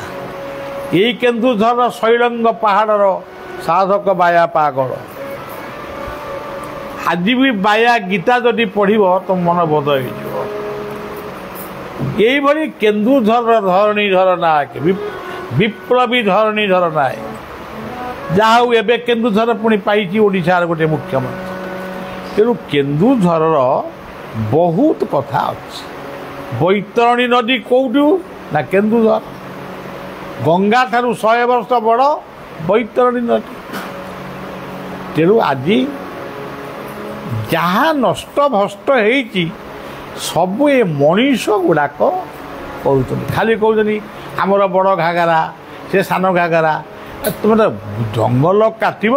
A: ଏଇ କେନ୍ଦୁଝରର ଶୈଳଙ୍ଗ ପାହାଡ଼ର ସାଧକ ବାୟା ପାଗଳ। ଆଜି ବି ବାୟା ଗୀତା ଯଦି ପଢ଼ିବ ତ ମନ ବୋଧ ହେଇଯିବ। এইভাবে কেন্দুঝর ধরণীধর নায়ক বিপ্লবী ধরণীধর নায়ক যা হଉ ଏବେ କେନ୍ଦୁଝର ପୁଣି ପାଇଛି ଓଡ଼ିଶାର ଗୋଟେ ମୁଖ୍ୟମନ୍ତ୍ରୀ। ତେଣୁ କେନ୍ଦୁଝରର ବହୁତ କଥା ଅଛି। ବୈତରଣୀ ନଦୀ କେଉଁଠୁ ନା କେନ୍ଦୁଝର। ଗଙ୍ଗା ଠାରୁ 100 ବର୍ଷ ବଡ଼ ବୈତରଣୀ ନଦୀ। ତେଣୁ ଆଜି ଯାହା ନଷ୍ଟ ଭଷ୍ଟ ହେଇଛି ସବୁ ଏ ମଣିଷ ଗୁଡ଼ାକ କରୁଛନ୍ତି। ଖାଲି କହୁଛନ୍ତି ଆମର ବଡ଼ ଘାଗରା, ସେ ସାନ ଘାଗରା। ତୁମେ ତ ଜଙ୍ଗଲ କାଟିବ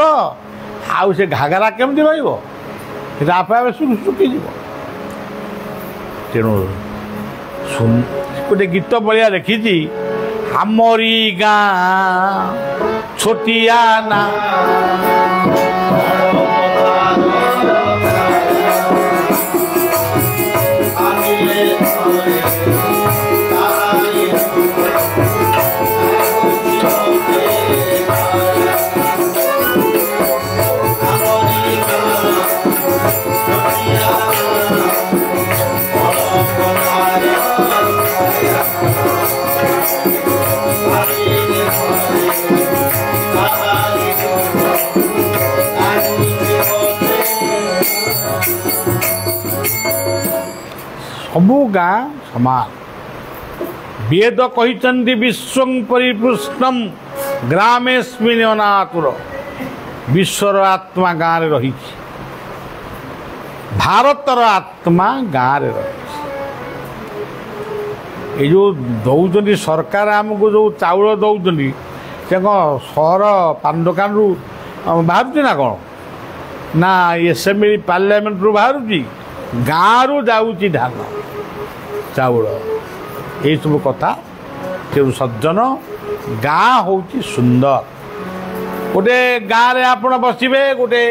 A: ଆଉ ସେ ଘାଗରା କେମିତି ରହିବ? ସେଟା ଆପେ ଆପେ ଶୁଖିଯିବ। ତେଣୁ ଗୋଟେ ଗୀତ ଭଳିଆ ଲେଖିଛି, ଆମରି ଗାଁ ଛୋଟିଆ ନା ସବୁ ଗାଁ ସମାନ। ବେଦ କହିଛନ୍ତି ବିଶ୍ୱଂ ପରିପୃଷ୍ଣମ୍ ଗ୍ରାମେସ୍ମିନ୍ ଅନାତୁର। ବିଶ୍ୱର ଆତ୍ମା ଗାଁରେ ରହିଛି, ଭାରତର ଆତ୍ମା ଗାଁରେ ରହିଛି। ଏ ଯେଉଁ ଦେଉଛନ୍ତି ସରକାର ଆମକୁ ଯେଉଁ ଚାଉଳ ଦେଉଛନ୍ତି, ସେ କ'ଣ ସହର ପାନ ଦୋକାନରୁ ବାହାରୁଛି ନା କ'ଣ? ନା ଏସେମ୍ବଲି ପାର୍ଲାମେଣ୍ଟରୁ ବାହାରୁଛି? ଗାଁରୁ ଯାଉଛି ଧାନ ଚାଉଳ। ଏଇସବୁ କଥା। ତେଣୁ ସଜ୍ଜନ, ଗାଁ ହେଉଛି ସୁନ୍ଦର। ଗୋଟେ ଗାଁରେ ଆପଣ ବସିବେ, ଗୋଟେ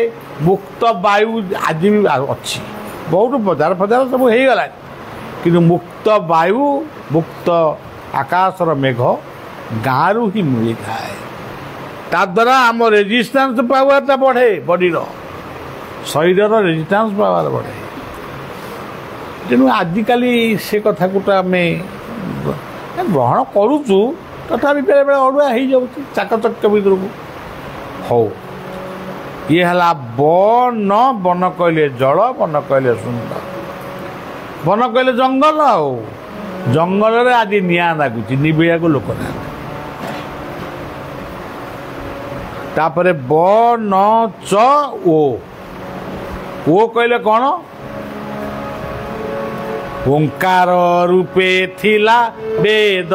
A: ମୁକ୍ତ ବାୟୁ ଆଜି ବି ଅଛି। ବହୁତ ବଜାର ଫଜାର ସବୁ ହେଇଗଲାଣି, କିନ୍ତୁ ମୁକ୍ତ ବାୟୁ, ମୁକ୍ତ ଆକାଶର ମେଘ ଗାଁରୁ ହିଁ ମିଳିଥାଏ। ତାଦ୍ୱାରା ଆମ ରେଜିଷ୍ଟାନ୍ସ ପାୱାରଟା ବଢ଼େ, ବଡ଼ିର ଶରୀରର ରେଜିଷ୍ଟାନ୍ସ ପାୱାର ବଢ଼େ। ତେଣୁ ଆଜିକାଲି ସେ କଥାକୁ ତ ଆମେ ଗ୍ରହଣ କରୁଛୁ, ତଥାପି ବେଳେବେଳେ ଅଡ଼ୁଆ ହେଇଯାଉଛି ଚାକଚକ୍ୟ ଭିତରକୁ। ହଉ, ଇଏ ହେଲା ବନ। ବନ କହିଲେ ଜଳ, ବନ କହିଲେ ସୁନ୍ଦର, ବନ କହିଲେ ଜଙ୍ଗଲ। ଆଉ ଜଙ୍ଗଲରେ ଆଜି ନିଆଁ ଲାଗୁଛି, ନିଭେଇବାକୁ ଲୋକ ନାହାନ୍ତି। ତାପରେ ବନ ଚ ଓ କହିଲେ କ'ଣ? ଓଙ୍କାର ରୂପେ ଥିଲା ବେଦ,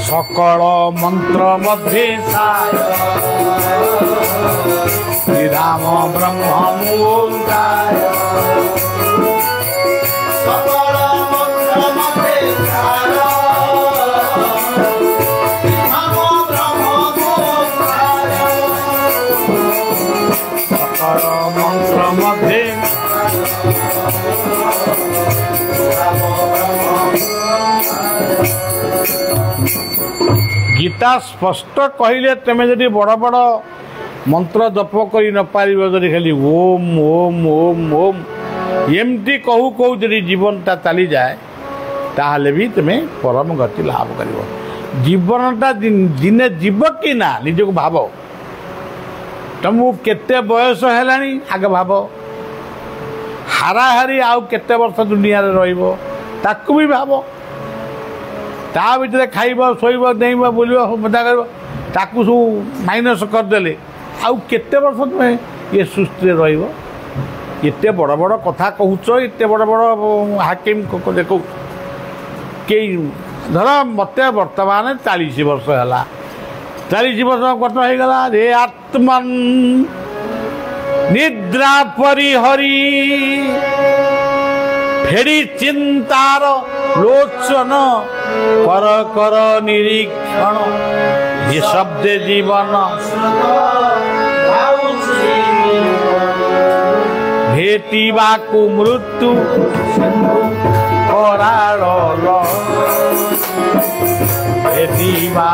A: সকল মন্ত্র মধ্যে শ্রীরাম ব্রহ্ম মূলকায়। সকল মন্ত্র মধ্যে শ্রীরাম ব্রহ্ম মূলকায়। সকল মন্ত্র মধ্যে गीता स्पष्ट कहले तुम जदि बड़ बड़ मंत्र जप कर न पार जदि खाली ओम ओम ओम ओम एमती कहू कहू जदि जीवनटा चली जाए ताहले भी तुम्हें परम गति लाभ कर जीवनटा दिने जीव कि ना निजक भाव तुमको केते बयस है आगे भाव हाराहारी आउ केते वर्ष दुनिया रे रहिबो ताकू भी भाव ता भीतर खाइब शोइब डेइब बुलिब मजा कर ताकू सब माइनस करदे आउ केते वर्ष तुम ये सुस्थिर रहिबो एते बड़ बड़ कथा कहूच एते बड़ बड़ हाकिम देखो कई धर मत वर्तमान 40 वर्ष है 40 वर्ष कट हो गला रे आत्मन निद्रा परिहरी फेरी चिंतार लोचन कर कर निरीक्षण ये शब्द जीवन भेटिबाकु मृत्यु कराल भेटिबा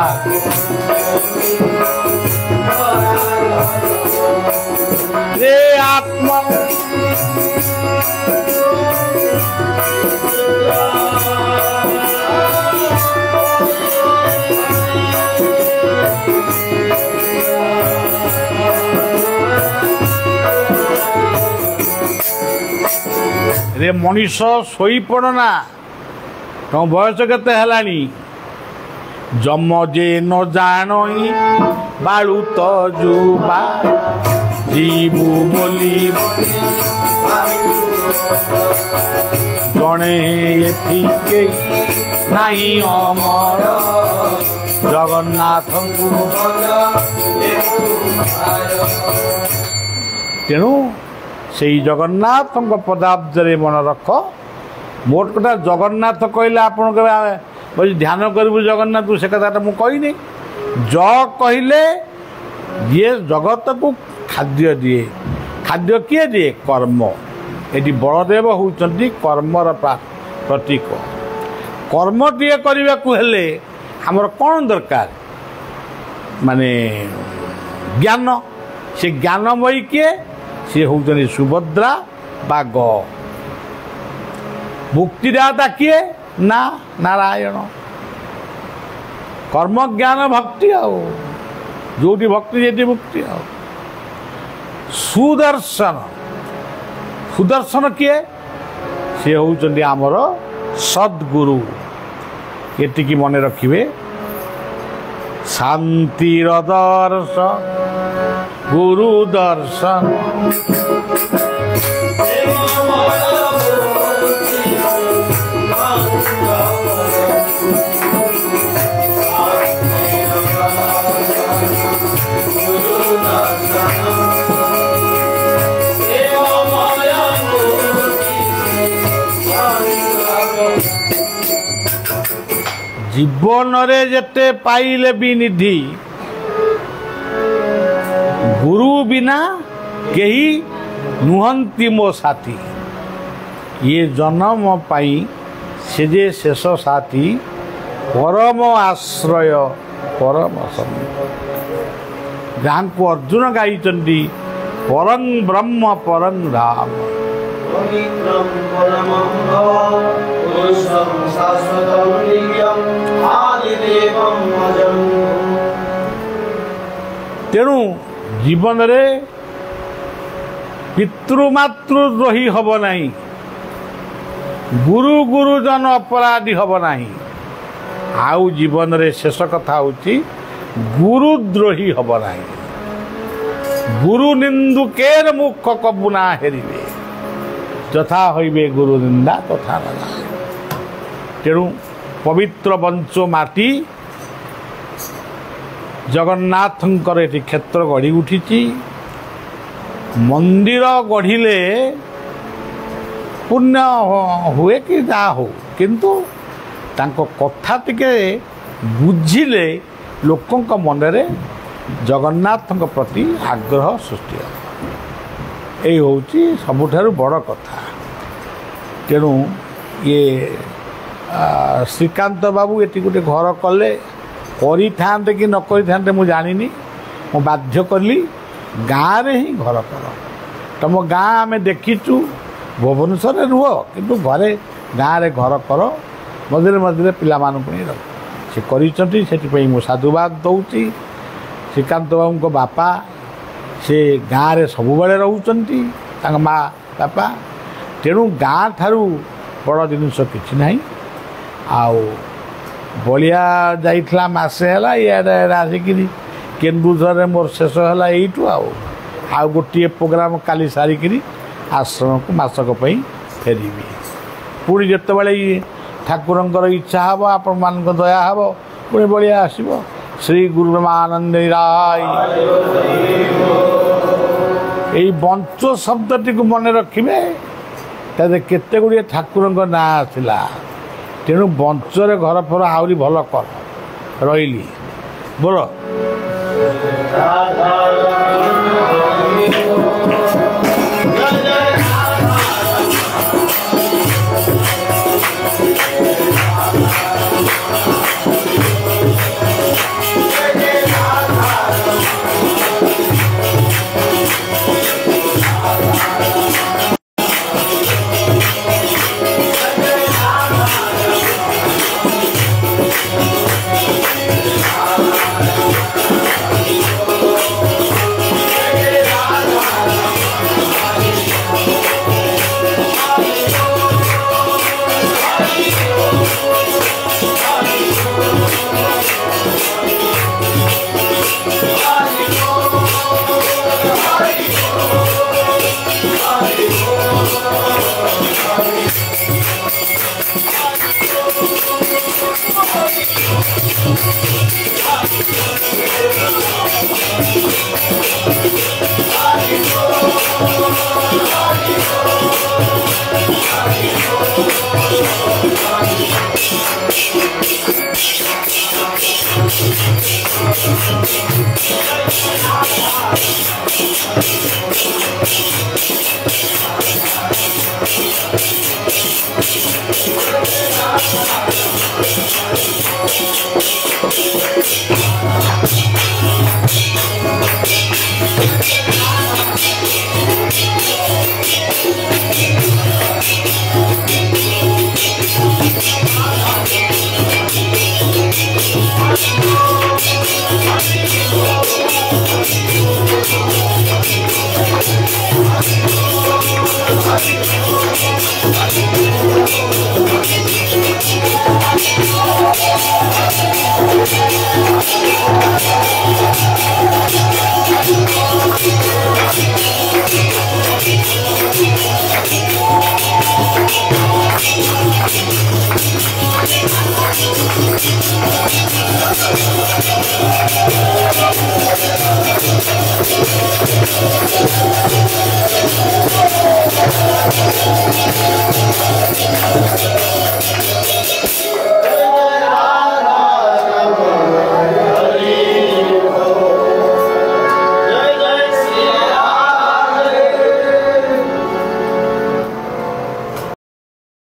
A: रे आत्मा रे मनीष शोई पड़ना तुम बयस केते हेलानी जम जे न जानी बालू तो जुबा जीवु बोली जड़े एथिके नहीं अमर जगन्नाथ तेणु से जगन्नाथ पदाब्दे मन रख मोट कथा जगन्नाथ कहले आप ध्यान करूँ जगन्नाथ से कथा मुझे कहनी ज कहले ये जगत को खाद्य दिए खाद्य किए दिए कर्म ये बलदेव होती कर्मर प्रतीक कर्मटे करने को हेले आमर कौन दरकार माने ज्ञान से ज्ञानमयी किए सी हूँ सुभद्रा बा ग मुक्तिदाता किए ना नारायण कर्म ज्ञान भक्ति आओ जोटी भक्ति जेटी मुक्ति आओ सुदर्शन सुदर्शन किए सी हूँ आमर सद्गुरु ये मन रखिए शांतिर दर्शन गुरु दर्शन जीवन रे जेते पाइले भी निधि गुरु बिना केही नुहंती मो साथी ये जन्म पाई से जे शेष साथी परम आश्रय परम जहाँ को अर्जुन गाई परं ब्रह्म परं राम तेणु जीवन रे पितृमातृद्रोही हब नहीं गुरु गुरुजन अपराधी हब नहीं आउ जीवन रे शेष कथा होची गुरुद्रोही हब नहीं गुरु निंदुकेर मुख कबुना हेरिबे तथा हईबे गुरु निंदा तथा ना तेणु पवित्र बंचो माटी जगन्नाथंकर ये क्षेत्र गढ़ी उठी मंदिर गढ़िले पुण्य हुए कि जा हो किंतु तांको कथा टिके बुझिले लोकों का मन रे जगन्नाथ प्रति आग्रह सृष्टि यही होची सबुठारु बड़ कथा तेणु ये श्रीकांत बाबू ये गोटे घर कले करि थांते कि न करि थांते मु जानिनी मु बाध्य कली गाँव रे ही घर कर तुम गाँ आम देखीचु भुवनेश्वर रुह किंतु घरे गाँव रे घर कर मझे मझे पिला से करी मु साधुवाद दौची श्रीकांत बाबू को बापा से गाँव रे सबुबले रोचंती माँ बापा तेणु गाँ ठारू बड़ जिनिस किछि नहीं आउ बलिया जाइथला मासे हला इयाडे आसिक केन्दुझर मोर शेष है यू आउ गोटे प्रोग्राम काली सारिकी आश्रम को मसक फेरबी पुणी जिते ठाकुर इच्छा हम आपण मान दया हम पुणी बलिया आसब श्री गुरुमानंद राय यही बंच शब्दटी को मन रखिए केते गुड़िए ठाकुर ना आसला तेणु बंचरे घर फर आहरी भल कर रही बोल